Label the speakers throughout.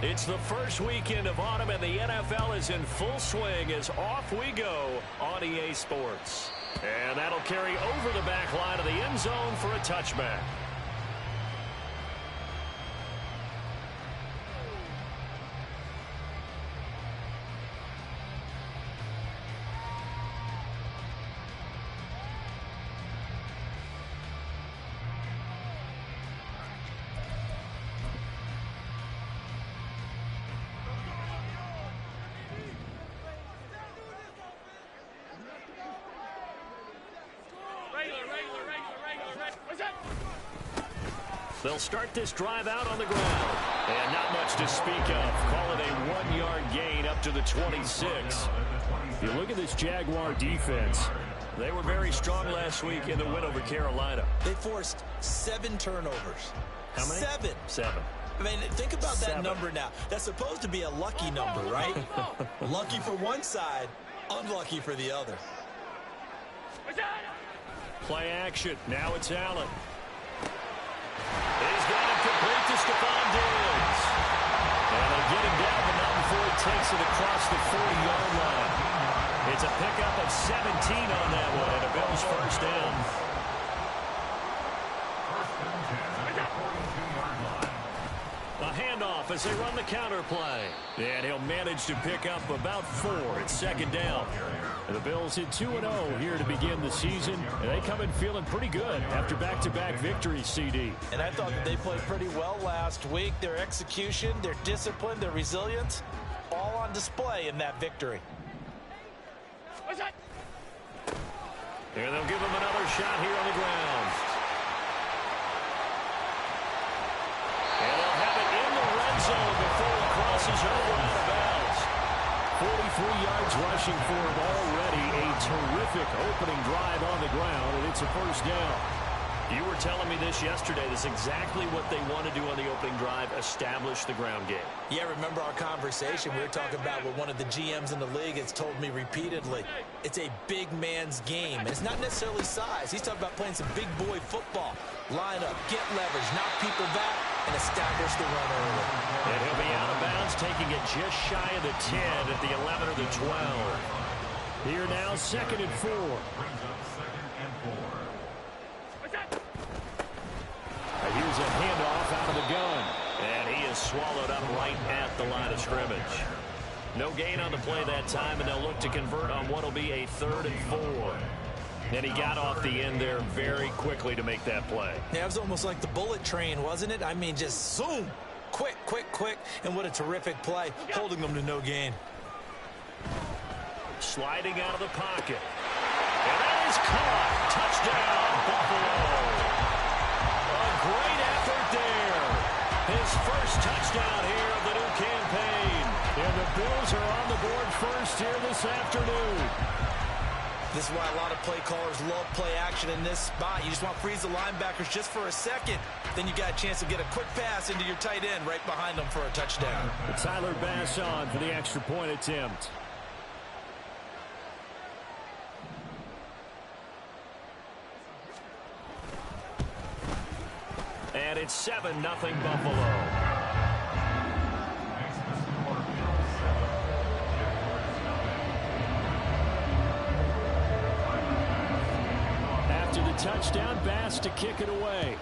Speaker 1: It's the first weekend of autumn, and the NFL is in full swing as off we go on EA Sports. And that'll carry over the back line of the end zone for a touchback. They'll start this drive out on the ground. And not much to speak of. Call it a 1-yard gain up to the 26. You look at this Jaguar defense. They were very strong last week in the win over Carolina.
Speaker 2: They forced 7 turnovers.
Speaker 1: How many?
Speaker 2: 7. I mean, think about that number now. That's supposed to be a lucky number, right? Lucky for one side, unlucky for the other.
Speaker 1: Play action. Now it's Allen. He's got it complete to Stephon Diggs. And they'll get him down the mountain before he takes it across the 40-yard line. It's a pickup of 17 on that one, and a Bills first down. A handoff as they run the counter play. And he'll manage to pick up about 4. It's second down. And the Bills hit 2-0 here to begin the season. And they come in feeling pretty good after back-to-back victories, CD.
Speaker 2: And I thought that they played pretty well last week. Their execution, their discipline, their resilience, all on display in that victory.
Speaker 1: And they'll give him another shot here on the ground. And they'll have it in the red zone before he crosses over out of bounds. 43 yards rushing for him already. A terrific opening drive on the ground, and it's a first down. You were telling me this yesterday. This is exactly what they want to do on the opening drive, establish the ground game.
Speaker 2: Yeah, remember our conversation we were talking about with one of the GMs in the league has told me repeatedly. It's a big man's game. And it's not necessarily size. He's talking about playing some big boy football. Line up, get leverage, knock people back, and establish the run early.
Speaker 1: And he'll be out of bounds, taking it just shy of the 10 at the 11 or the 12. Here now, 2nd and 4. Here's a handoff out of the gun. And he is swallowed up right at the line of scrimmage. No gain on the play that time, and they'll look to convert on what will be a 3rd and 4. And he got off the end there very quickly to make that play.
Speaker 2: Yeah, it was almost like the bullet train, wasn't it? I mean, just zoom. Quick, quick, quick. And what a terrific play, holding them to no gain.
Speaker 1: Sliding out of the pocket. And that is caught. Touchdown, Buffalo. Great effort there. His first touchdown here of the new campaign. And the Bills are on the board first here this afternoon.
Speaker 2: This is why a lot of play callers love play action in this spot. You just want to freeze the linebackers just for a second. Then you got a chance to get a quick pass into your tight end right behind them for a touchdown.
Speaker 1: Tyler Bass on for the extra point attempt. And it's 7-0 Buffalo. After the touchdown, Bass to kick it away.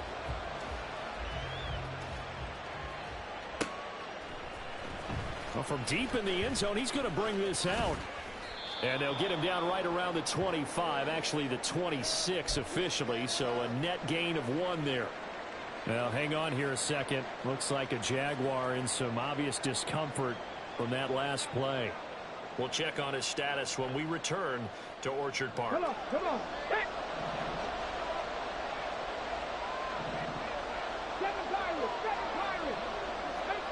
Speaker 1: Well, from deep in the end zone, he's going to bring this out. And they'll get him down right around the 25, actually the 26 officially, so a net gain of 1 there. Now, hang on here a second. Looks like a Jaguar in some obvious discomfort from that last play. We'll check on his status when we return to Orchard Park.
Speaker 3: Come on. Hey. Seven Pirates.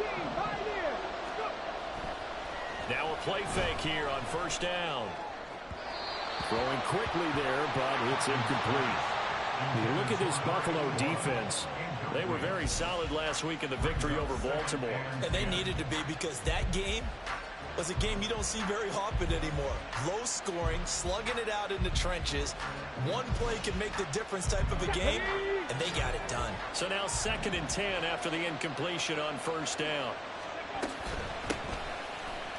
Speaker 3: 18, Pioneer. Go.
Speaker 1: Now a play fake here on first down. Throwing quickly there, but it's incomplete. You look at this Buffalo defense. They were very solid last week in the victory over Baltimore.
Speaker 2: And they needed to be, because that game was a game you don't see very often anymore. Low scoring, slugging it out in the trenches. One play can make the difference type of a game, and they got it done.
Speaker 1: So now 2nd and 10 after the incompletion on first down.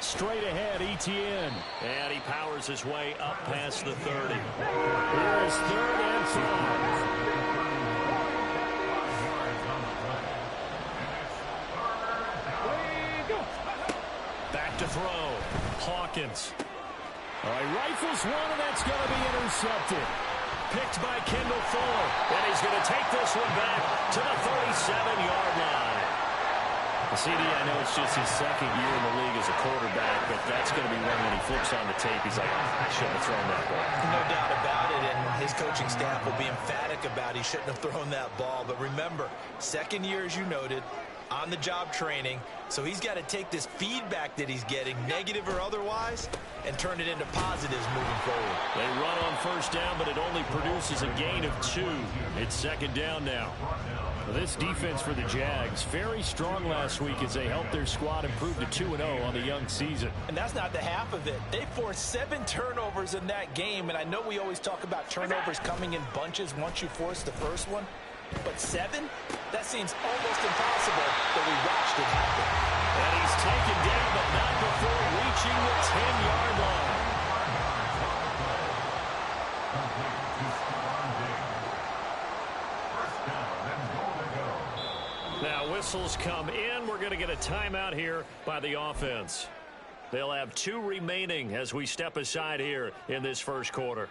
Speaker 1: Straight ahead, Etienne. And he powers his way up past the 30. Here is 3rd and 5. Back to throw. Hawkins. All right, rifles one, and that's going to be intercepted. Picked by Kendall Fuller. And he's going to take this one back to the 37-yard line. CD, I know it's just his 2nd year in the league as a quarterback, but that's going to be one when he flips on the tape. He's like, I shouldn't have thrown that ball.
Speaker 2: No doubt about it, and his coaching staff will be emphatic about he shouldn't have thrown that ball. But remember, 2nd year, as you noted, on-the-job training, so he's got to take this feedback that he's getting, negative or otherwise, and turn it into positives moving forward.
Speaker 1: They run on 1st down, but it only produces a gain of 2. It's 2nd down now. This defense for the Jags, very strong last week as they helped their squad improve to 2-0 on the young season.
Speaker 2: And that's not the half of it. They forced 7 turnovers in that game, and I know we always talk about turnovers coming in bunches once you force the first one, but 7? That seems almost impossible, but we watched it happen.
Speaker 1: And he's taken down, but not before reaching the 10-yard line. Now whistles come in. We're going to get a timeout here by the offense. They'll have 2 remaining as we step aside here in this 1st quarter.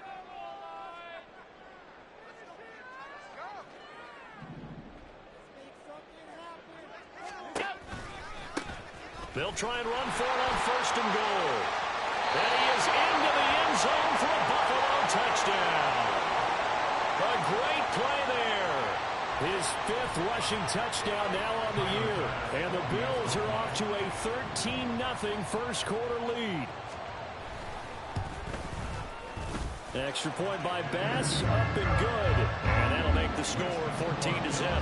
Speaker 1: They'll try and run for it on 1st and goal. And he is into the end zone for a Buffalo touchdown. A great play there. His 5th rushing touchdown now on the year. And the Bills are off to a 13-0 1st quarter lead. Extra point by Bass, up and good. And that'll make the score 14-0.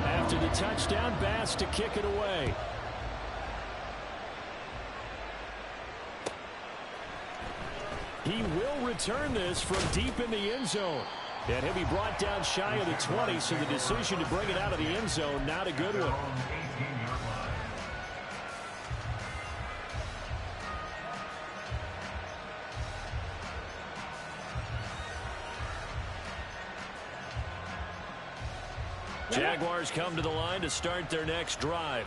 Speaker 1: After the touchdown, Bass to kick it away. He will return this from deep in the end zone. And he'll be brought down shy of the 20, so the decision to bring it out of the end zone, not a good one. Jaguars come to the line to start their next drive.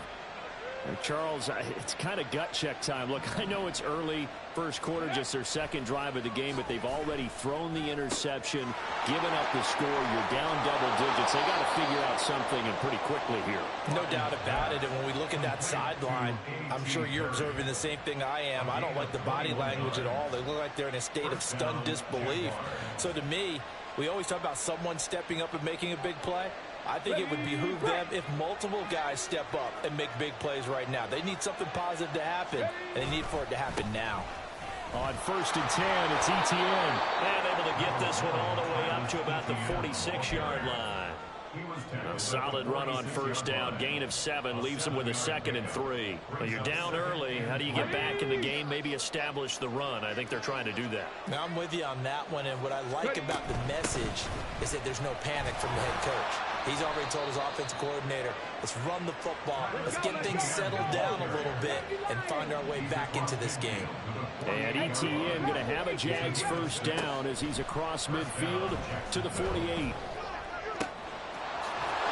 Speaker 1: Charles, it's kind of gut check time. Look, I know it's early, 1st quarter, just their 2nd drive of the game, but they've already thrown the interception, given up the score. You're down double digits. They got to figure out something, and pretty quickly here.
Speaker 2: No doubt about it, and when we look at that sideline, I'm sure you're observing the same thing I am. I don't like the body language at all. They look like they're in a state of stunned disbelief. So to me, we always talk about someone stepping up and making a big play. I think it would behoove them if multiple guys step up and make big plays right now. They need something positive to happen, and they need for it to happen now.
Speaker 1: On 1st and 10, it's Etienne. And able to get this one all the way up to about the 46-yard line. A solid run on 1st down. Gain of 7 leaves them with a 2nd and 3. Well, you're down early. How do you get back in the game? Maybe establish the run. I think they're trying to do that.
Speaker 2: Now, I'm with you on that one, and what I like about the message is that there's no panic from the head coach. He's already told his offensive coordinator, let's run the football. Let's get things settled down a little bit and find our way back into this game.
Speaker 1: And Etienne going to have a Jags 1st down as he's across midfield to the 48.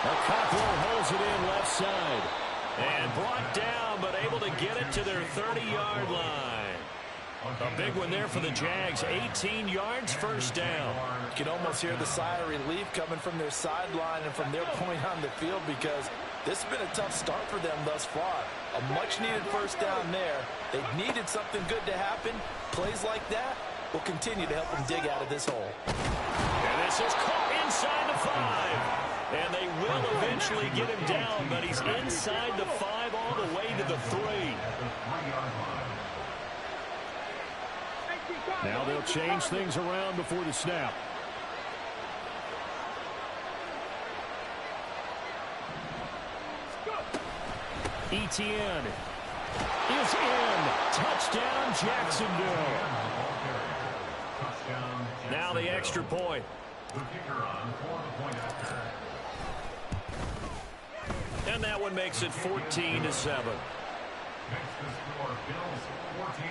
Speaker 1: Cockrell holds it in left side. And brought down, but able to get it to their 30-yard line. A big one there for the Jags. 18 yards, 1st down.
Speaker 2: You can almost hear the sigh of relief coming from their sideline and from their point on the field, because this has been a tough start for them thus far. A much-needed 1st down there. They've needed something good to happen. Plays like that will continue to help them dig out of this hole.
Speaker 1: And this is caught inside the 5. And they will eventually get him down, but he's inside the 5 all the way to the 3. Now they'll change things around before the snap. Etienne is in. Touchdown, Jacksonville. Now the extra point. And that one makes it 14-7.
Speaker 4: Next to score, Bills 14,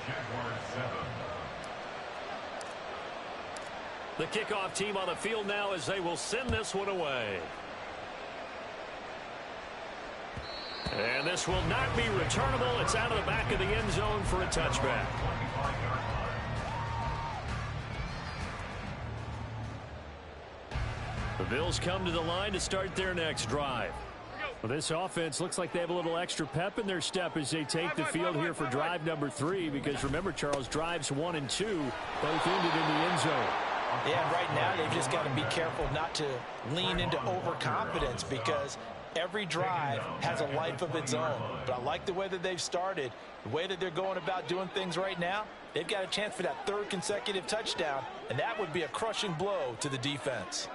Speaker 4: Jaguars 7.
Speaker 1: The kickoff team on the field now as they will send this one away. And this will not be returnable. It's out of the back of the end zone for a touchback. The Bills come to the line to start their next drive. Well, this offense looks like they have a little extra pep in their step as they take the field here for drive number 3. Because remember, Charles, drives 1 and 2 both ended in the end zone.
Speaker 2: Yeah, right now they've just got to be careful not to lean into overconfidence because every drive has a life of its own. But I like the way that they've started, the way that they're going about doing things right now. They've got a chance for that 3rd consecutive touchdown, and that would be a crushing blow to the defense.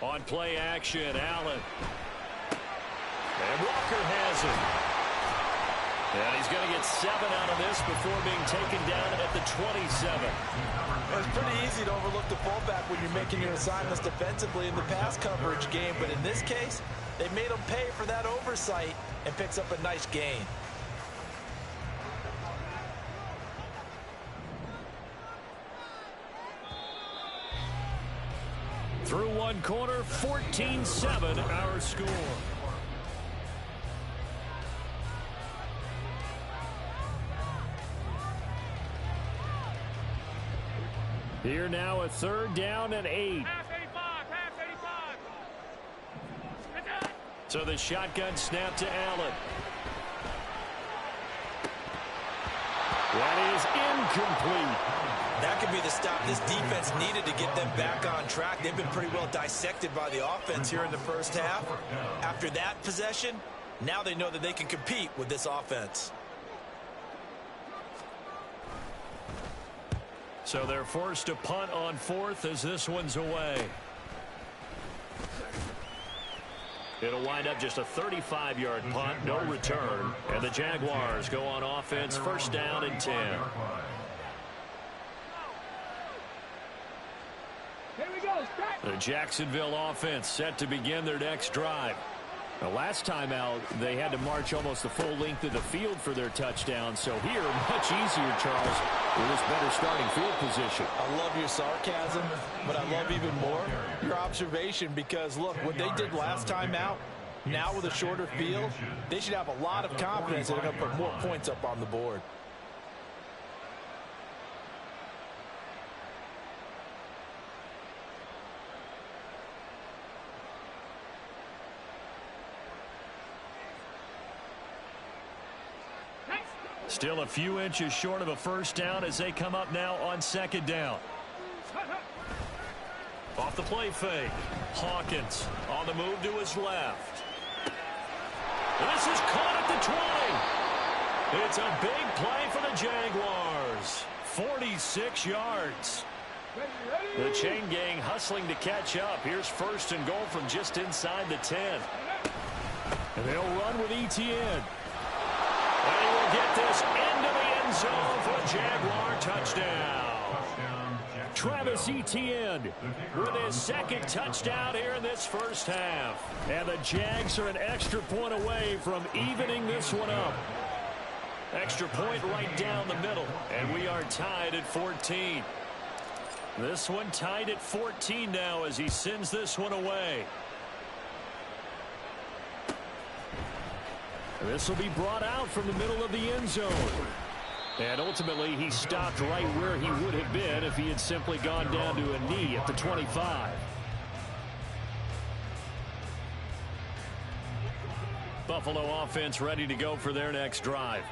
Speaker 1: On play action, Allen. And Walker has it. And he's going to get 7 out of this before being taken down at the 27.
Speaker 2: It's pretty easy to overlook the fullback when you're making your assignments defensively in the pass coverage game. But in this case, they made him pay for that oversight and picks up a nice gain.
Speaker 1: Through one quarter, 14-7 our score. Here now a 3rd down and 8.
Speaker 3: Pass 85, pass 85.
Speaker 1: So the shotgun snap to Allen. That is incomplete.
Speaker 2: That could be the stop this defense needed to get them back on track. They've been pretty well dissected by the offense here in the first half. After that possession, now they know that they can compete with this offense.
Speaker 1: So they're forced to punt on 4th as this one's away. It'll wind up just a 35-yard punt, no return. And the Jaguars go on offense, 1st down and 10.
Speaker 3: Here we go, strike.
Speaker 1: The Jacksonville offense set to begin their next drive. The last time out, they had to march almost the full length of the field for their touchdown. So here, much easier, Charles, with this better starting field position.
Speaker 2: I love your sarcasm, but I love even more your observation because, look, what they did last time out, now with a shorter field, they should have a lot of confidence that they're going to put more points up on the board.
Speaker 1: Still a few inches short of a 1st down as they come up now on 2nd down. Off the play fake. Hawkins on the move to his left. This is caught at the 20. It's a big play for the Jaguars. 46 yards. The chain gang hustling to catch up. Here's 1st and goal from just inside the 10. And they'll run with Etienne. And he will get this into the end zone for a Jaguar touchdown. Travis Etienne with his 2nd touchdown here in this first half. And the Jags are an extra point away from evening this one up. Extra point right down the middle. And we are tied at 14. This one tied at 14 now as he sends this one away. This will be brought out from the middle of the end zone. And ultimately, he stopped right where he would have been if he had simply gone down to a knee at the 25. Buffalo offense ready to go for their next drive.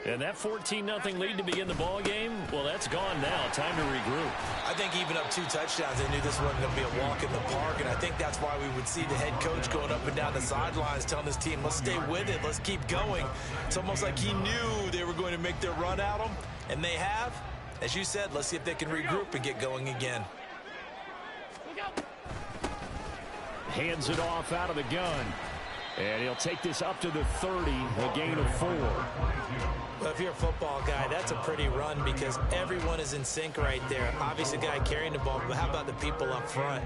Speaker 1: And that 14-0 lead to begin the ball game, well, that's gone now. Time to regroup.
Speaker 2: I think even up 2 touchdowns, they knew this wasn't going to be a walk in the park, and I think that's why we would see the head coach going up and down the sidelines telling his team, let's stay with it, let's keep going. It's almost like he knew they were going to make their run at him, and they have. As you said, let's see if they can regroup and get going again.
Speaker 1: Hands it off out of the gun. And he'll take this up to the 30, a gain of 4.
Speaker 2: Well, if you're a football guy, that's a pretty run because everyone is in sync right there. Obviously, the guy carrying the ball, but how about the people up front?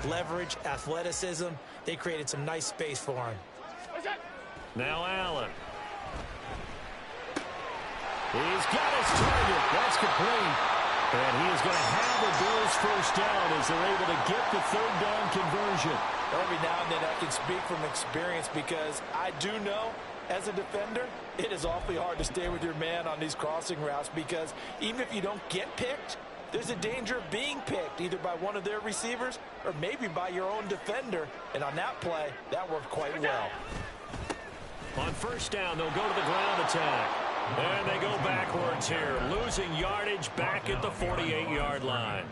Speaker 2: Leverage, athleticism, they created some nice space for him.
Speaker 1: Now Allen. He's got his target. That's complete. And he is going to have the Bills first down as they're able to get the third down conversion.
Speaker 5: Every now and then I can speak from experience because I do know as a defender it is awfully hard to stay with your man on these crossing routes because even if you don't get picked, there's a danger of being picked either by one of their receivers or maybe by your own defender. And on that play, that worked quite well.
Speaker 1: On first down, they'll go to the ground attack. And they go backwards here, losing yardage back at the 48-yard line.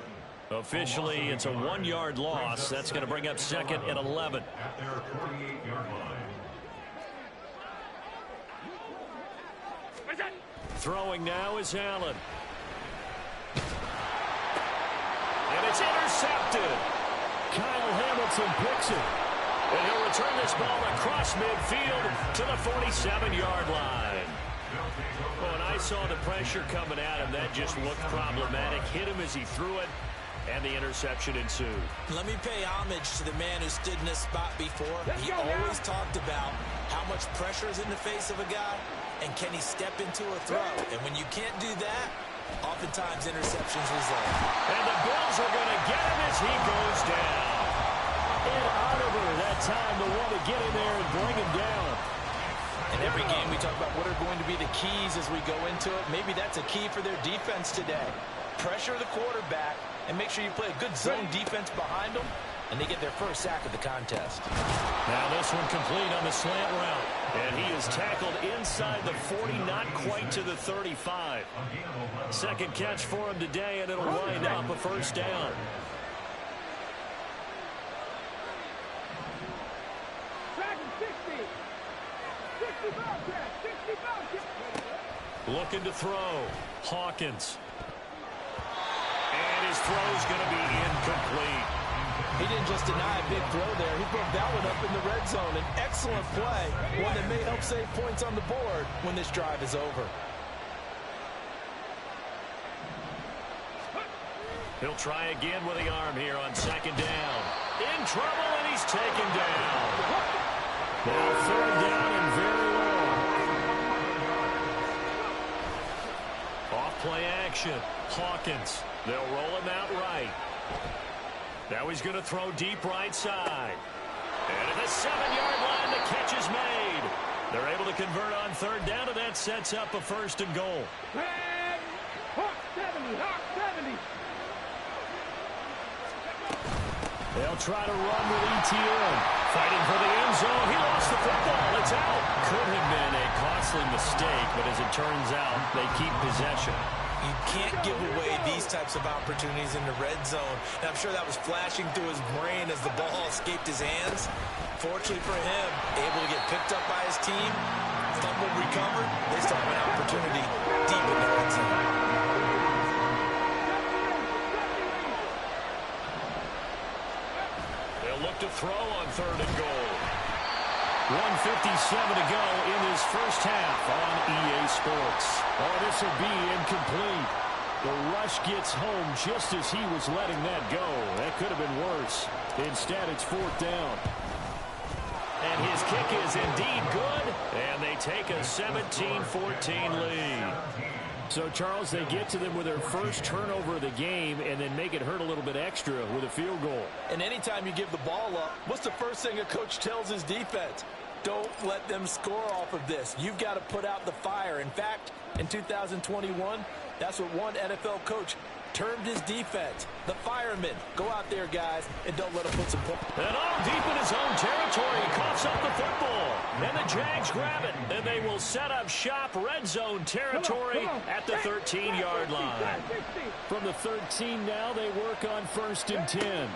Speaker 1: Officially, it's a 1-yard loss. That's going to bring up second and 11.
Speaker 4: At their 48-yard line.
Speaker 1: Throwing now is Allen. And it's intercepted. Kyle Hamilton picks it. And he'll return this ball across midfield to the 47-yard line. When I saw the pressure coming at him, that just looked problematic. Hit him as he threw it, and the interception ensued.
Speaker 2: Let me pay homage to the man who stood in this spot before. He always talked about how much pressure is in the face of a guy, and can he step into a throw. And when you can't do that, oftentimes interceptions result.
Speaker 1: And the Bills are going to get him as he goes down. And Oliver, that time to want to get in there and bring him down.
Speaker 5: In every game, we talk about what are going to be the keys as we go into it. Maybe that's a key for their defense today. Pressure the quarterback and make sure you play a good zone defense behind them, and they get their first sack of the contest.
Speaker 1: Now this one complete on the slant route. And he is tackled inside the 40, not quite to the 35. Second catch for him today, and it'll wind up a first down. Looking to throw. Hawkins. And his throw's going to be incomplete.
Speaker 5: He didn't just deny a big throw there. He broke that one up in the red zone. An excellent play, one that may help save points on the board when this drive is over.
Speaker 1: He'll try again with the arm here on second down. In trouble, and he's taken down. Now third down and very long. Off-play action. Hawkins. They'll roll him out right. Now he's going to throw deep right side. And at the 7-yard line, the catch is made. They're able to convert on third down, and that sets up a first and goal.
Speaker 3: Hawk 70, Hawk 70.
Speaker 1: They'll try to run with ETN. Fighting for the end zone. He lost the football. It's out. Could have been a costly mistake, but as it turns out, they keep possession.
Speaker 2: You can't give away these types of opportunities in the red zone. And I'm sure that was flashing through his brain as the ball escaped his hands. Fortunately for him, able to get picked up by his team, fumble recovered. They still have an opportunity deep in the red zone.
Speaker 1: They'll look to throw on third and goal. 1:57 to go in this first half on EA Sports. Oh, this will be incomplete. The rush gets home just as he was letting that go. That could have been worse. Instead, it's fourth down. And his kick is indeed good. And they take a 17-14 lead. So, Charles, they get to them with their first turnover of the game and then make it hurt a little bit extra with a field goal.
Speaker 5: And anytime you give the ball up, what's the first thing a coach tells his defense? Don't let them score off of this. You've got to put out the fire. In fact, in 2021, that's what one NFL coach termed his defense. The firemen. Go out there, guys, and don't let them put some points.
Speaker 1: And all deep in his own territory, he coughs up the football. And the Jags grab it. And they will set up shop red zone territory at the 13-yard line. From the 13 now, they work on first and 10.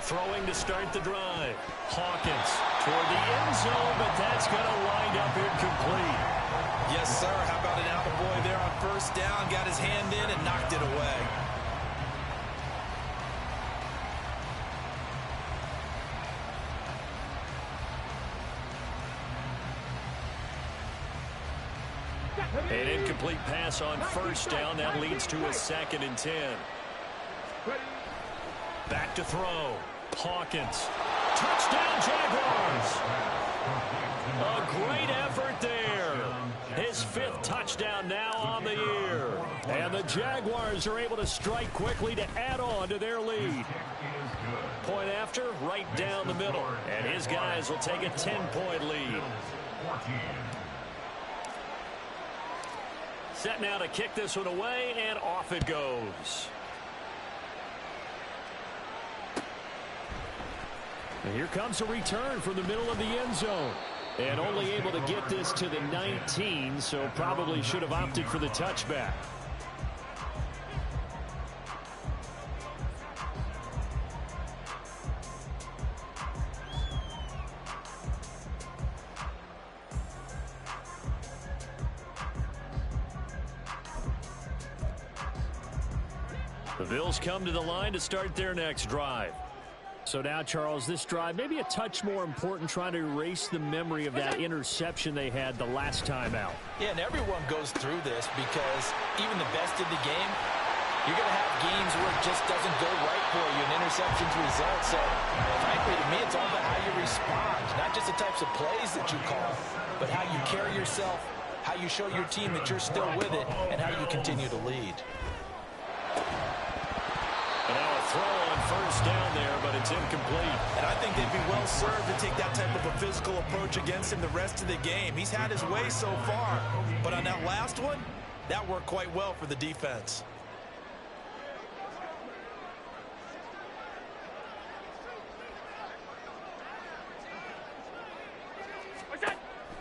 Speaker 1: Throwing to start the drive. Hawkins toward the end zone, but that's going to wind up incomplete.
Speaker 2: Yes, sir. How about an attaboy there on first down? Got his hand in and knocked it away.
Speaker 1: An incomplete pass on first down. That leads to a 2nd and 10. Back to throw. Hawkins. Touchdown, Jaguars. A great effort there. His 5th touchdown now on the year. And the Jaguars are able to strike quickly to add on to their lead. Point after, right down the middle. And his guys will take a 10-point lead. Set now to kick this one away, and off it goes. And here comes a return from the middle of the end zone. And only able to get this to the 19, so probably should have opted for the touchback. The Bills come to the line to start their next drive. So now, Charles, this drive maybe a touch more important, trying to erase the memory of that interception they had the last time out.
Speaker 2: Yeah, and everyone goes through this because even the best in the game, you're going to have games where it just doesn't go right for you, and interceptions result. So, frankly, to me, it's all about how you respond, not just the types of plays that you call, but how you carry yourself, how you show your team that you're still with it, and how you continue to lead.
Speaker 1: And now a throw on first down there, but it's incomplete.
Speaker 5: And I think they'd be well served to take that type of a physical approach against him the rest of the game. He's had his way so far, but on that last one, that worked quite well for the defense.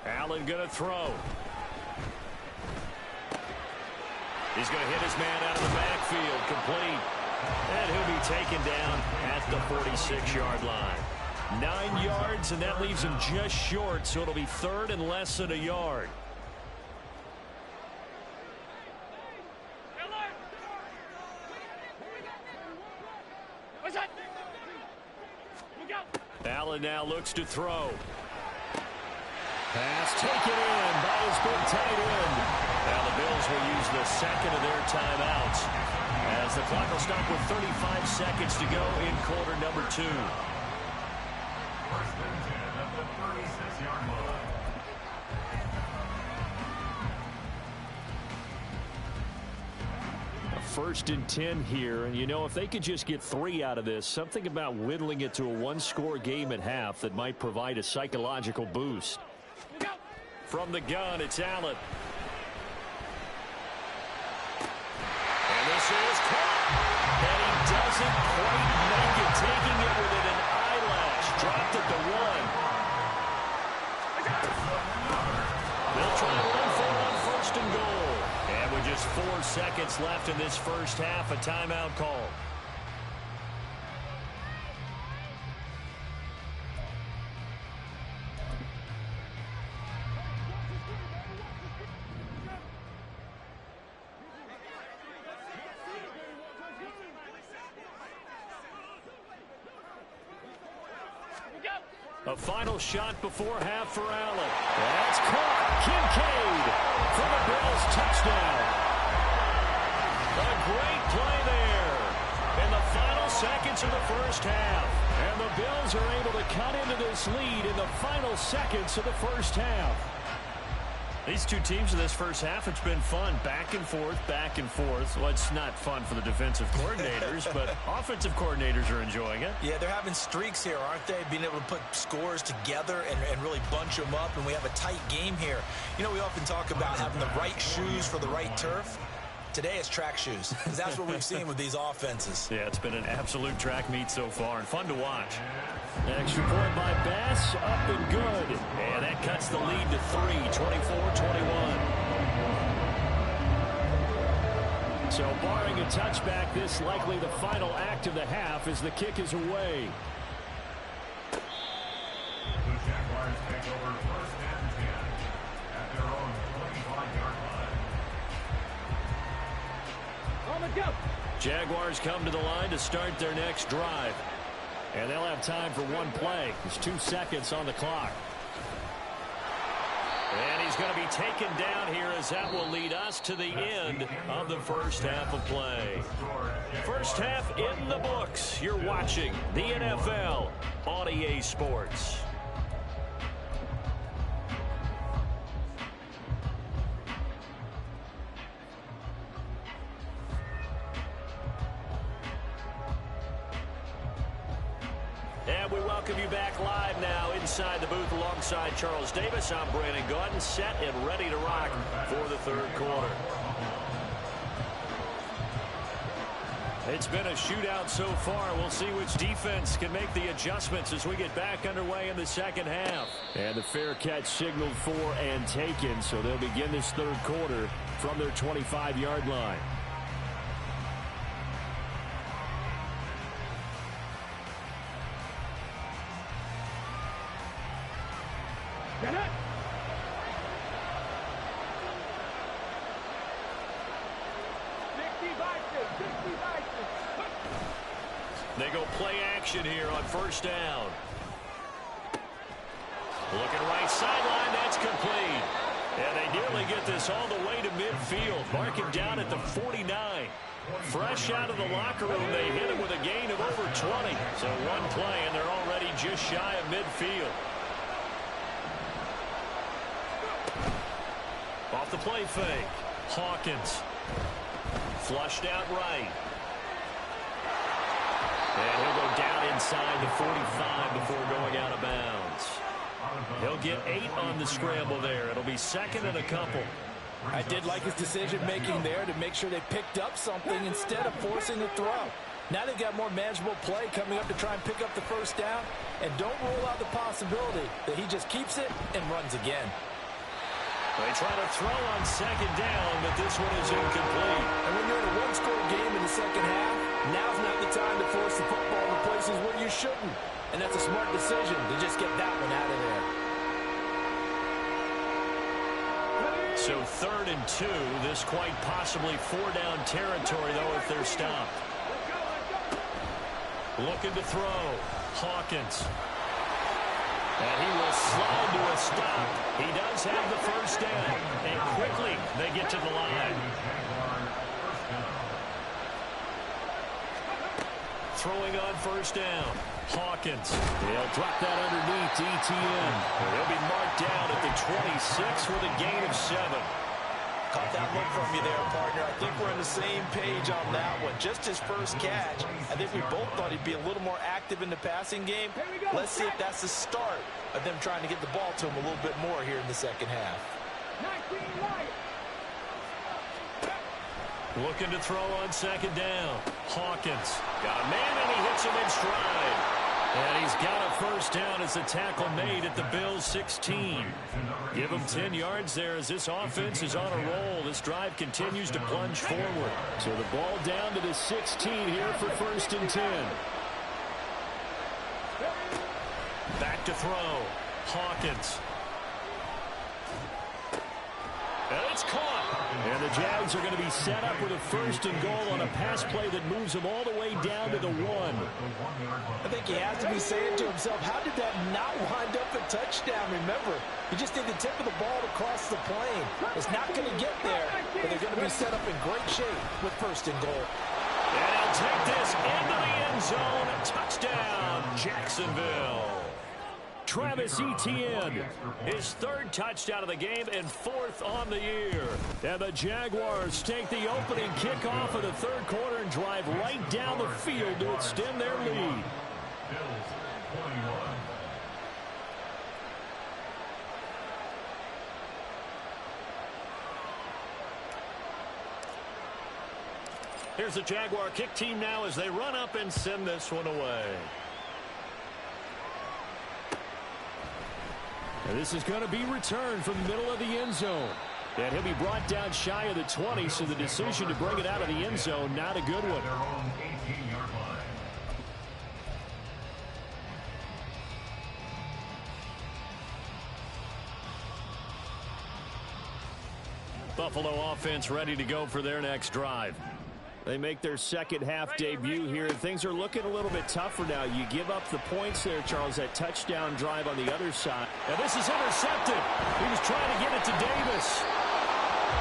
Speaker 1: Allen going to throw. He's going to hit his man out of the backfield, complete. And he'll be taken down at the 46-yard line. 9 yards, and that leaves him just short, so it'll be 3rd and less than a yard. Allen now looks to throw. Pass taken in by his big tight end. Now the Bills will use the 2nd of their timeouts, as the clock will stop with 35 seconds to go in quarter number 2.
Speaker 4: First and 10 at the 36-yard line.
Speaker 1: First and 10 here, and you know, if they could just get 3 out of this, something about whittling it to a 1-score game at half that might provide a psychological boost. From the gun, it's Allen. And this is caught. And he doesn't quite make it, taking it within an eyelash. Dropped at the 1. They'll try to run for it on 1st and goal. And with just 4 seconds left in this first half, a timeout call. A final shot before half for Allen. That's caught. Kincaid for the Bills touchdown. A great play there in the final seconds of the first half. And the Bills are able to cut into this lead in the final seconds of the first half. These two teams in this first half, it's been fun. Back and forth, back and forth. Well, it's not fun for the defensive coordinators, but offensive coordinators are enjoying it.
Speaker 2: Yeah, they're having streaks here, aren't they? Being able to put scores together and really bunch them up, and we have a tight game here. You know, we often talk about having the right shoes for the right turf. Today it's track shoes, because that's what we've seen with these offenses.
Speaker 1: Yeah, it's been an absolute track meet so far, and fun to watch. Extra point by Bass, up and good. And that cuts the lead to 3, 24-21. So barring a touchback, this likely the final act of the half as the kick is away.
Speaker 4: The Jaguars take over 1st and 10 at their own 25-yard line.
Speaker 3: On the go.
Speaker 1: Jaguars come to the line to start their next drive. And they'll have time for one play. There's 2 seconds on the clock. And he's going to be taken down here as that will lead us to the end of the first half of play. First half in the books. You're watching the NFL on EA Sports. And we welcome you back live now inside the booth alongside Charles Davis. I'm Brandon Gaudin, set and ready to rock for the third quarter. It's been a shootout so far. We'll see which defense can make the adjustments as we get back underway in the second half. And the fair catch signaled for and taken, so they'll begin this third quarter from their 25-yard line.
Speaker 3: Get it!
Speaker 1: They go play action here on first down. Looking right sideline, that's complete. And they nearly get this all the way to midfield. Mark him down at the 49. Fresh out of the locker room, they hit him with a gain of over 20. So one play, and they're already just shy of midfield. Off the play fake. Hawkins. Flushed out right. And he'll go down inside the 45 before going out of bounds. He'll get 8 on the scramble there. It'll be second and a couple.
Speaker 5: I did like his decision-making there to make sure they picked up something instead of forcing a throw. Now they've got more manageable play coming up to try and pick up the first down. And don't rule out the possibility that he just keeps it and runs again.
Speaker 1: They try to throw on second down, but this one is incomplete.
Speaker 5: And when you're in a one-score game in the second half, now's not the time to force the football to places where you shouldn't. And that's a smart decision to just get that one out of there.
Speaker 1: So 3rd and 2. This quite possibly 4-down territory, though, if they're stopped. Looking to throw. Hawkins. And he will slide to a stop. He does have the first down. And quickly they get to the line. Throwing on first down. Hawkins. He'll drop that underneath to ETN. He'll be marked down at the 26 with a gain of 7.
Speaker 2: Caught that look from you there, partner. I think we're on the same page on that one. Just his first catch. I think we both thought he'd be a little more active in the passing game. Let's see if that's the start of them trying to get the ball to him a little bit more here in the second half.
Speaker 1: Looking to throw on second down. Hawkins. Got a man, and he hits him in stride. And he's got a first down as the tackle made at the Bills' 16. Give him 10 yards there as this offense is on a roll. This drive continues to plunge forward. So the ball down to the 16 here for 1st and 10. Back to throw. Hawkins. And it's caught. And the Jags are going to be set up with a 1st and goal on a pass play that moves them all the way down to the 1.
Speaker 5: I think he has to be saying to himself, how did that not wind up a touchdown? Remember, you just need the tip of the ball to cross the plane. It's not going to get there, but they're going to be set up in great shape with 1st and goal.
Speaker 1: And he'll take this into the end zone. Touchdown, Jacksonville. Travis Etienne, his 3rd touchdown of the game and 4th on the year. And the Jaguars take the opening kickoff of the third quarter and drive right down the field to extend their lead. Here's the Jaguar kick team now as they run up and send this one away. And this is going to be returned from the middle of the end zone. And he'll be brought down shy of the 20, so the decision to bring it out of the end zone, not a good one. Buffalo offense ready to go for their next drive. They make their second half debut here. Things are looking a little bit tougher now. You give up the points there, Charles, that touchdown drive on the other side. And this is intercepted. He was trying to get it to Davis.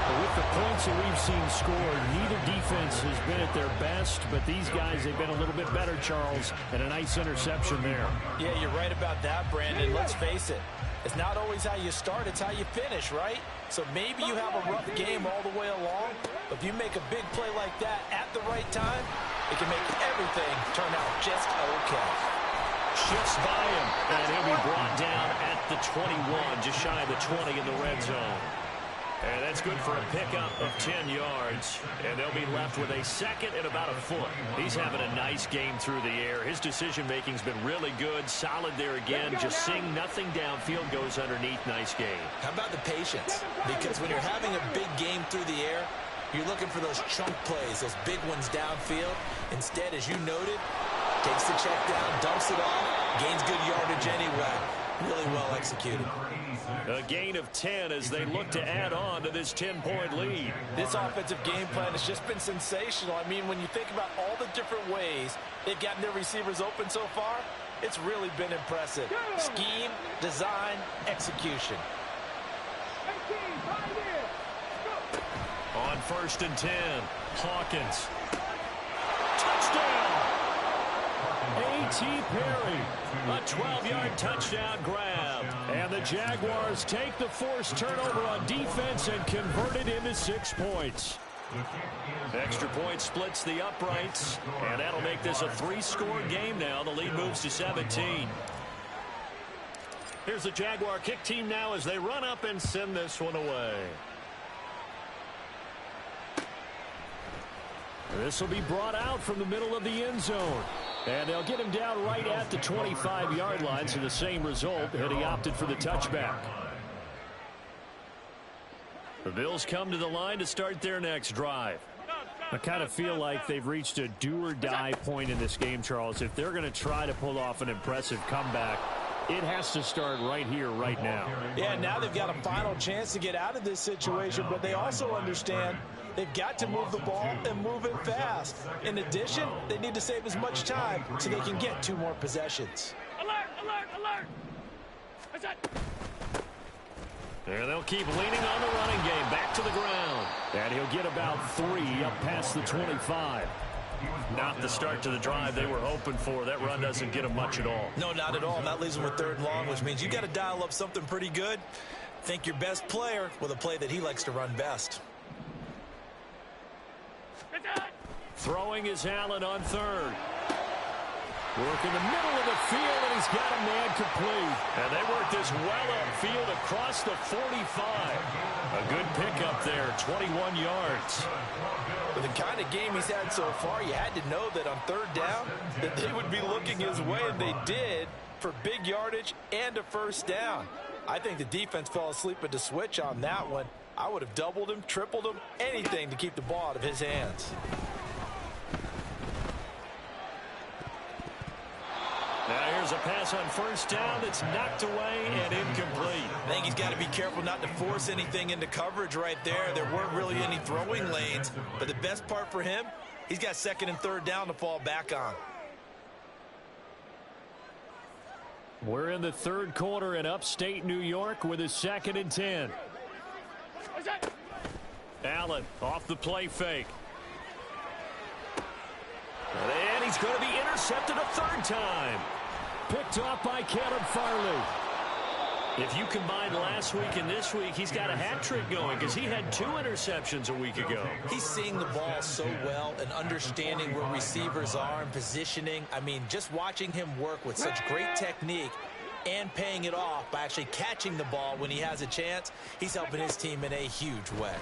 Speaker 1: But with the points that we've seen scored, neither defense has been at their best, but these guys, they've been a little bit better, Charles, and a nice interception there.
Speaker 5: Yeah, you're right about that, Brandon. Let's face it. It's not always how you start, it's how you finish, right? So maybe you have a rough game all the way along, but if you make a big play like that at the right time, it can make everything turn out just okay.
Speaker 1: Shifts by him, and he'll be brought down at the 21, just shy of the 20 in the red zone. And that's good for a pickup of 10 yards. And they'll be left with a second and about a foot. He's having a nice game through the air. His decision-making's been really good. Solid there again. Just seeing nothing downfield goes underneath. Nice game.
Speaker 2: How about the patience? Because when you're having a big game through the air, you're looking for those chunk plays, those big ones downfield. Instead, as you noted, takes the check down, dumps it off, gains good yardage anyway. Really well executed.
Speaker 1: A gain of 10 as they look to add on to this 10-point lead.
Speaker 5: This offensive game plan has just been sensational. I mean, when you think about all the different ways they've gotten their receivers open so far, it's really been impressive. Scheme, design, execution.
Speaker 1: On 1st and 10, Hawkins. Touchdown! A.T. Perry, a 12-yard touchdown grab. And the Jaguars take the forced turnover on defense and convert it into 6 points. Extra point splits the uprights, and that'll make this a 3-score game now. The lead moves to 17. Here's the Jaguar kick team now as they run up and send this one away. This will be brought out from the middle of the end zone. And they'll get him down right at the 25-yard line, so the same result, had he opted for the touchback. The Bills come to the line to start their next drive. I kind of feel like they've reached a do-or-die point in this game, Charles. If they're going to try to pull off an impressive comeback, it has to start right here, right now.
Speaker 5: Yeah, now they've got a final chance to get out of this situation, but they also understand they've got to move the ball and move it fast. In addition, they need to save as much time so they can get 2 more possessions.
Speaker 3: Alert, alert, alert! That's it.
Speaker 1: And they'll keep leaning on the running game. Back to the ground. And he'll get about 3 up past the 25. Not the start to the drive they were hoping for. That run doesn't get them much at all.
Speaker 2: No, not at all. And that leaves them with 3rd and long, which means you got to dial up something pretty good. Think your best player with a play that he likes to run best.
Speaker 1: Throwing is Allen on 3rd. Work in the middle of the field, and he's got a man complete. And they work this well upfield across the 45. A good pickup there, 21 yards.
Speaker 5: With the kind of game he's had so far, you had to know that on 3rd down that they would be looking his way, and they did, for big yardage and a 1st down. I think the defense fell asleep at the switch on that one. I would have doubled him, tripled him, anything to keep the ball out of his hands.
Speaker 1: Now here's a pass on 1st down that's knocked away and incomplete.
Speaker 2: I think he's got to be careful not to force anything into coverage right there. There weren't really any throwing lanes, but the best part for him, he's got 2nd and 3rd down to fall back on.
Speaker 1: We're in the 3rd quarter in upstate New York with a 2nd and 10. Allen off the play fake. And he's going to be intercepted a 3rd time. Picked off by Caleb Farley. If you combine last week and this week, he's got a hat trick going because he had 2 interceptions a week ago.
Speaker 2: He's seeing the ball so well and understanding where receivers are and positioning. I mean, just watching him work with such great technique and paying it off by actually catching the ball when he has a chance, he's helping his team in a huge way.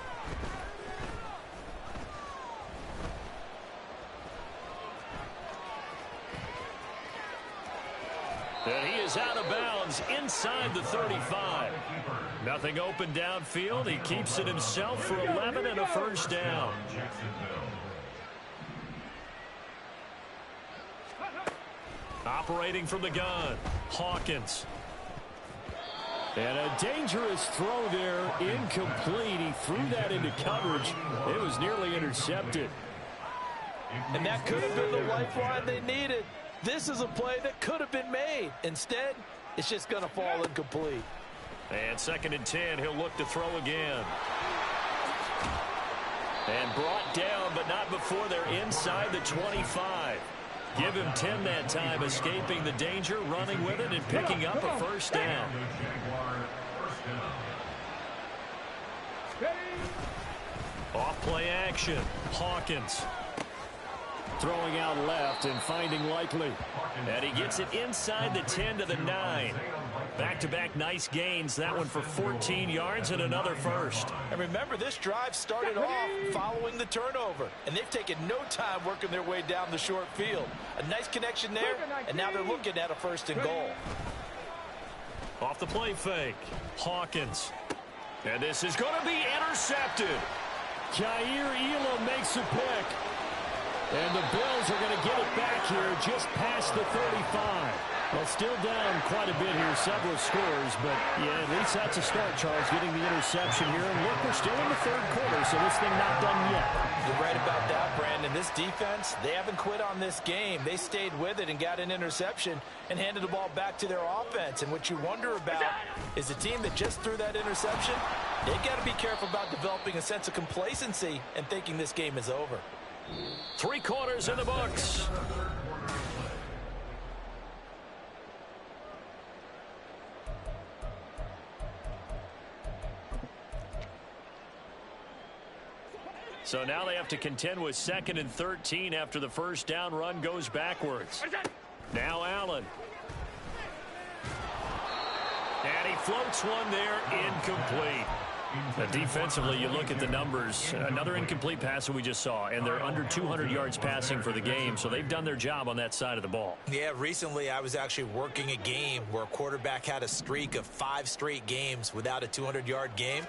Speaker 1: And he is out of bounds inside the 35. Nothing open downfield. He keeps it himself for 11 and a 1st down. Operating from the gun, Hawkins. And a dangerous throw there, incomplete. He threw that into coverage. It was nearly intercepted.
Speaker 5: And that could have been the lifeline they needed. This is a play that could have been made. Instead, it's just going to fall incomplete.
Speaker 1: And 2nd and 10, he'll look to throw again. And brought down, but not before they're inside the 25. Give him 10 that time, escaping the danger, running with it, and picking up a first down. Off play action. Hawkins throwing out left and finding Likely. And he gets it inside the 10 to the 9. Back-to-back nice gains. That one for 14 yards and another first.
Speaker 5: And remember, this drive started off following the turnover. And they've taken no time working their way down the short field. A nice connection there, and now they're looking at a 1st and goal.
Speaker 1: Off the play fake. Hawkins. And this is going to be intercepted. Jair Elam makes a pick. And the Bills are going to get it back here just past the 35. Well, still down quite a bit here, several scores, but yeah, at least that's a start, Charles, getting the interception here. And look, we're still in the 3rd quarter, so this thing not done yet.
Speaker 5: You're right about that, Brandon. This defense, they haven't quit on this game. They stayed with it and got an interception and handed the ball back to their offense. And what you wonder about is a team that just threw that interception, they got to be careful about developing a sense of complacency and thinking this game is over.
Speaker 1: 3 quarters in the books. So now they have to contend with 2nd and 13 after the first down run goes backwards. Now Allen. And he floats one there, incomplete. Defensively, you look at the numbers. Another incomplete pass that we just saw, and they're under 200 yards passing for the game, so they've done their job on that side of the ball.
Speaker 2: Yeah, recently I was actually working a game where a quarterback had a streak of 5 straight games without a 200-yard game.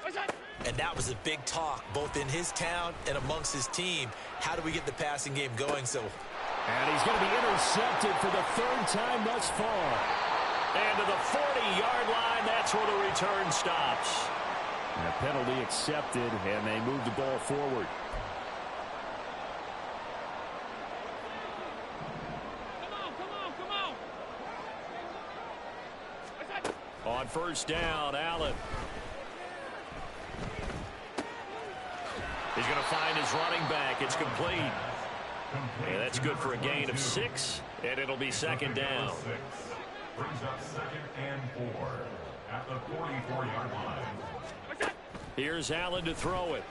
Speaker 2: And that was a big talk, both in his town and amongst his team. How do we get the passing game going?
Speaker 1: And he's going to be intercepted for the 3rd time thus far. And to the 40-yard line, that's where the return stops. And a penalty accepted, and they move the ball forward. On first down, Allen. He's going to find his running back. It's complete. And that's good for a gain of 6, and it'll be 2nd down.
Speaker 4: Brings up 2nd and 4 at the 44-yard line.
Speaker 1: Here's Allen to throw it.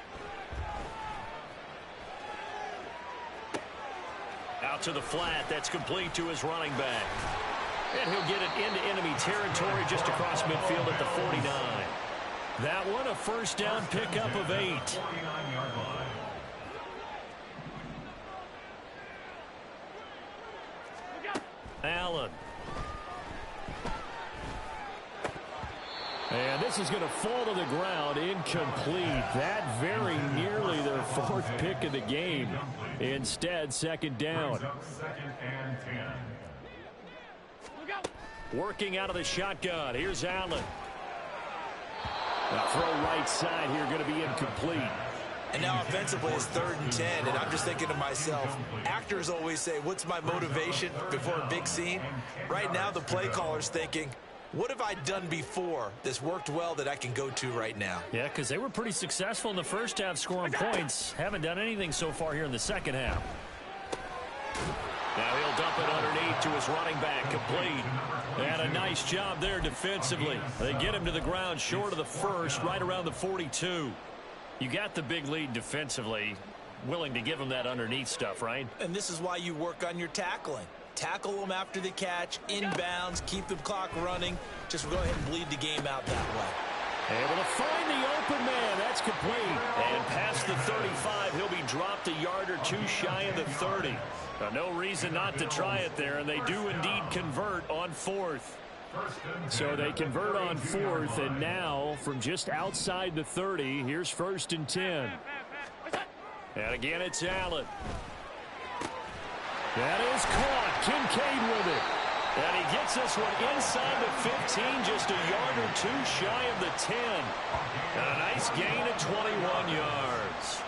Speaker 1: Out to the flat. That's complete to his running back. And he'll get it into enemy territory just across midfield at the 49. That one, a first down pickup of 8.
Speaker 4: 49-yard line.
Speaker 1: Allen. And this is going to fall to the ground, incomplete. That very nearly their 4th pick of the game. Instead, 2nd down.
Speaker 4: 2nd and 10.
Speaker 1: Working out of the shotgun. Here's Allen. Now throw right side here, going to be incomplete.
Speaker 2: And now offensively it's 3rd and 10, and I'm just thinking to myself, actors always say, what's my motivation before a big scene? Right now the play caller's thinking, what have I done before that's worked well that I can go to right now?
Speaker 1: Yeah, because they were pretty successful in the first half scoring points. Haven't done anything so far here in the second half. Now he'll dump it underneath to his running back, complete. And a nice job there defensively. They get him to the ground short of the first, right around the 42. You got the big lead defensively. Willing to give him that underneath stuff, right?
Speaker 2: And this is why you work on your tackling. Tackle them after the catch, inbounds, keep the clock running. Just go ahead and bleed the game out that way.
Speaker 1: Able to find the open man. That's complete. And past the 35, he'll be dropped a yard or 2 shy of the 30. No reason not to try it there, and they do indeed convert on 4th. So they convert on 4th, and now from just outside the 30, here's 1st and 10. And again, it's Allen. That is caught. Kincaid with it. And he gets this one inside the 15, just a yard or 2 shy of the 10. And a nice gain of 21 yards.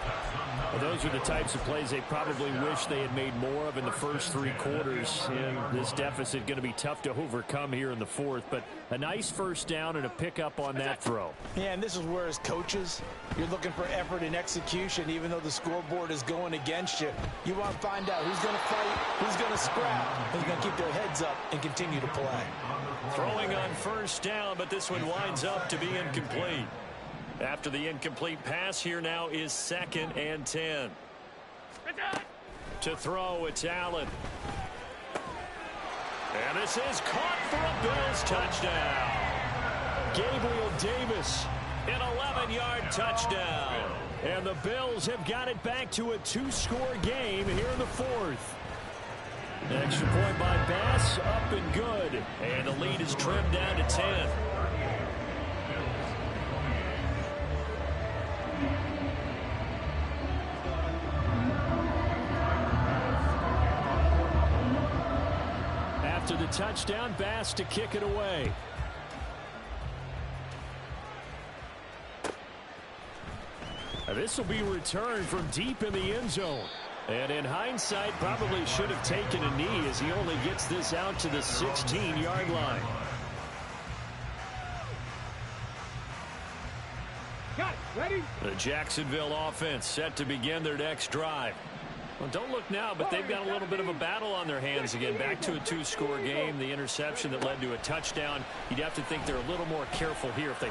Speaker 1: Well, those are the types of plays they probably wish they had made more of in the first 3 quarters. And this deficit going to be tough to overcome here in the fourth. But a nice first down and a pickup on that throw.
Speaker 5: Yeah, and this is where as coaches, you're looking for effort and execution. Even though the scoreboard is going against you, you want to find out who's going to fight, who's going to scrap, who's going to keep their heads up and continue to play.
Speaker 1: Throwing on first down, but this one winds up to be incomplete. After the incomplete pass, here now is 2nd and 10. To throw, it's Allen. And this is caught for a Bills touchdown. Gabriel Davis, an 11-yard touchdown. And the Bills have got it back to a 2-score game here in the fourth. Extra point by Bass, up and good. And the lead is trimmed down to 10. After the touchdown, Bass to kick it away. This will be returned from deep in the end zone. And in hindsight, probably should have taken a knee as he only gets this out to the 16-yard line.
Speaker 3: Got it. Ready?
Speaker 1: The Jacksonville offense set to begin their next drive. Well, don't look now, but they've got a little bit of a battle on their hands again. Back to a 2-score game. The interception that led to a touchdown. You'd have to think they're a little more careful here if they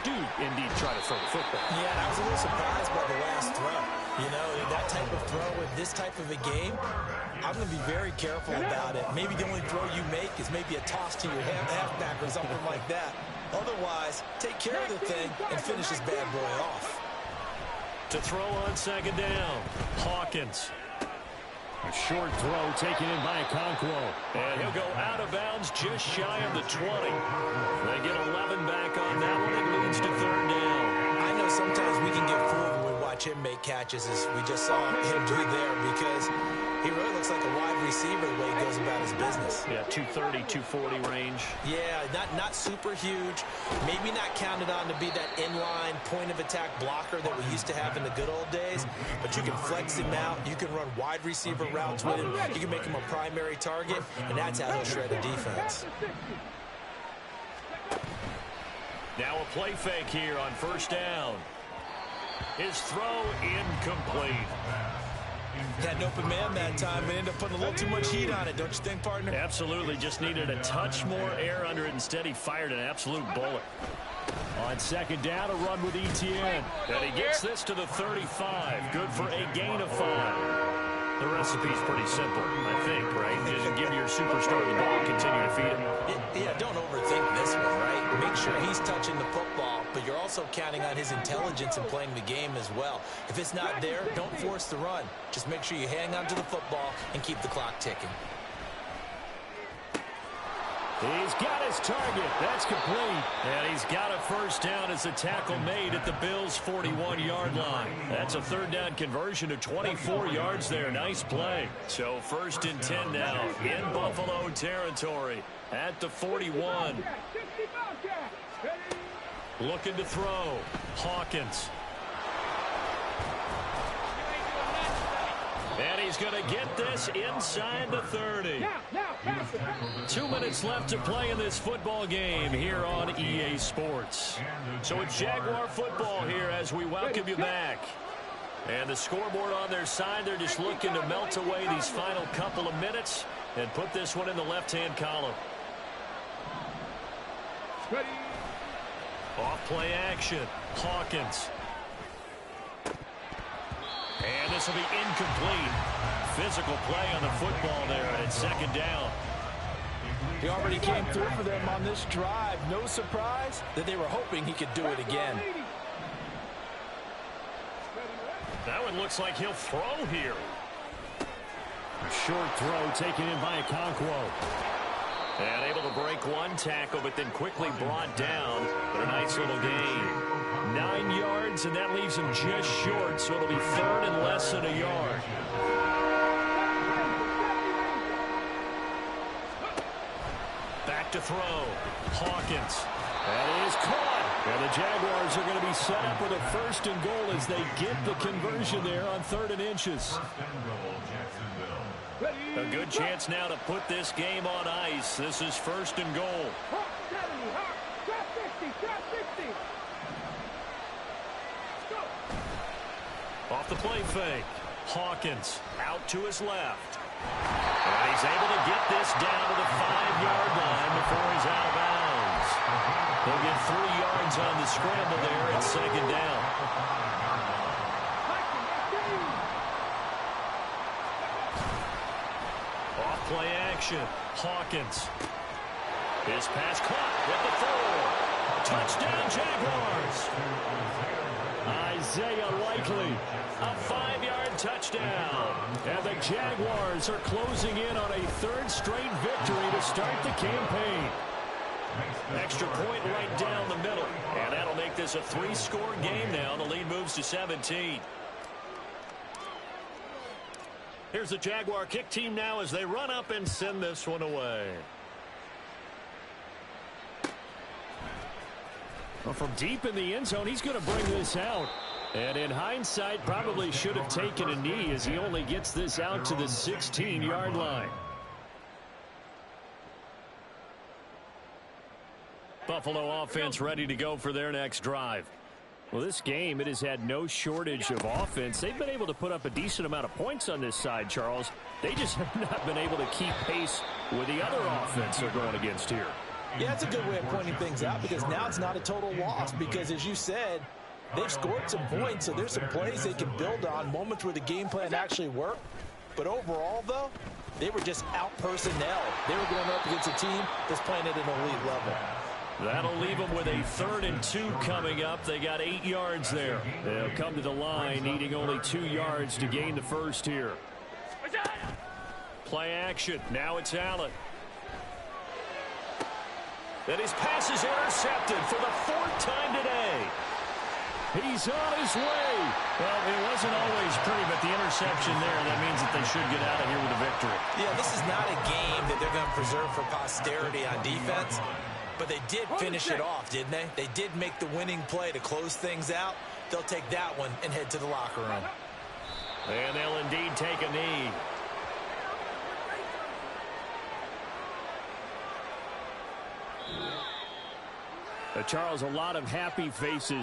Speaker 1: do indeed try to throw the football.
Speaker 2: Yeah, and I was a little surprised by the last throw. You know, that type of throw in this type of a game, I'm going to be very careful about it. Maybe the only throw you make is maybe a toss to your halfback or something like that. Otherwise, take care of the thing and finish this bad boy off.
Speaker 1: To throw on 2nd down, Hawkins. A short throw taken in by Okonkwo. And he'll go out of bounds just shy of the 20. They get 11 back on that one. It leads to 3rd down.
Speaker 2: I know sometimes we can get fooled when we watch him make catches, as we just saw him do there, because he really looks like a wide receiver the way he goes about his business.
Speaker 1: Yeah, 230, 240 range.
Speaker 2: Yeah, not super huge. Maybe not counted on to be that inline point-of-attack blocker that we used to have in the good old days, but you can flex him out. You can run wide receiver routes with him. You can make him a primary target, and that's how he'll shred a defense.
Speaker 1: Now a play fake here on 1st down. His throw incomplete.
Speaker 2: Had an open man that time and ended up putting a little too much heat on it, don't you think, partner?
Speaker 1: Absolutely. Just needed a touch more air under it. Instead, he fired an absolute bullet. On 2nd down, a run with Etienne. And he gets this to the 35. Good for a gain of 5. The recipe's pretty simple, I think, right? Just give your superstar the ball and continue to feed him.
Speaker 2: Yeah, don't overthink this one, right? Make sure he's touching the football, but you're also counting on his intelligence in playing the game as well. If it's not there, don't force the run. Just make sure you hang on to the football and keep the clock ticking.
Speaker 1: He's got his target. That's complete. And he's got a 1st down as the tackle made at the Bills' 41-yard line. That's a 3rd down conversion to 24 yards there. Nice play. So 1st and 10 now in Buffalo territory at the 41. Looking to throw. Hawkins. And he's going to get this inside the 30. 2 minutes left to play in this football game here on EA Sports. So it's Jaguar football here as we welcome you back. And the scoreboard on their side, they're just looking to melt away these final couple of minutes and put this one in the left-hand column. Off play action. Hawkins. And this will be incomplete. Physical play on the football there, and it's 2nd down.
Speaker 5: He already came through for them on this drive. No surprise that they were hoping he could do it again.
Speaker 1: That one looks like he'll throw here. Short throw taken in by Okonkwo. And able to break one tackle, but then quickly brought down. But a nice little gain. 9 yards, and that leaves him just short, so it'll be 3rd and less than a yard. Back to throw. Hawkins. That is caught. And the Jaguars are going to be set up with a 1st and goal as they get the conversion there on 3rd and inches.
Speaker 4: 1st and goal, Jacksonville.
Speaker 1: A good chance now to put this game on ice. This is 1st and goal. Off the play fake. Hawkins out to his left. And he's able to get this down to the 5-yard line before he's out of bounds. He'll get 3 yards on the scramble there at 2nd down. Off play action. Hawkins. His pass caught with the 4. Touchdown Jaguars. Isaiah Likely, a 5-yard touchdown. And the Jaguars are closing in on a 3rd straight victory to start the campaign. Extra point right down the middle. And that'll make this a 3-score game now. The lead moves to 17. Here's the Jaguar kick team now as they run up and send this one away. Well, from deep in the end zone, he's going to bring this out. And in hindsight, probably should have taken a knee as he only gets this out to the 16-yard line. Buffalo offense ready to go for their next drive. Well, this game, it has had no shortage of offense. They've been able to put up a decent amount of points on this side, Charles. They just have not been able to keep pace with the other offense they're going against here.
Speaker 5: Yeah, that's a good way of pointing things out because now it's not a total loss because, as you said, they've scored some points, so there's some plays they can build on, moments where the game plan actually worked. But overall, though, they were just out-personnel. They were going up against a team that's playing at an elite level.
Speaker 1: That'll leave them with a 3rd and 2 coming up. They got 8 yards there. They'll come to the line, needing only 2 yards to gain the 1st here. Play action. Now it's Allen. And his pass is intercepted for the 4th time today. He's on his way. Well, it wasn't always pretty, but the interception there, that means that they should get out of here with a victory.
Speaker 2: Yeah, this is not a game that they're going to preserve for posterity on defense, but they did finish it off, didn't they? They did make the winning play to close things out. They'll take that one and head to the locker room.
Speaker 1: And they'll indeed take a knee. Charles, a lot of happy faces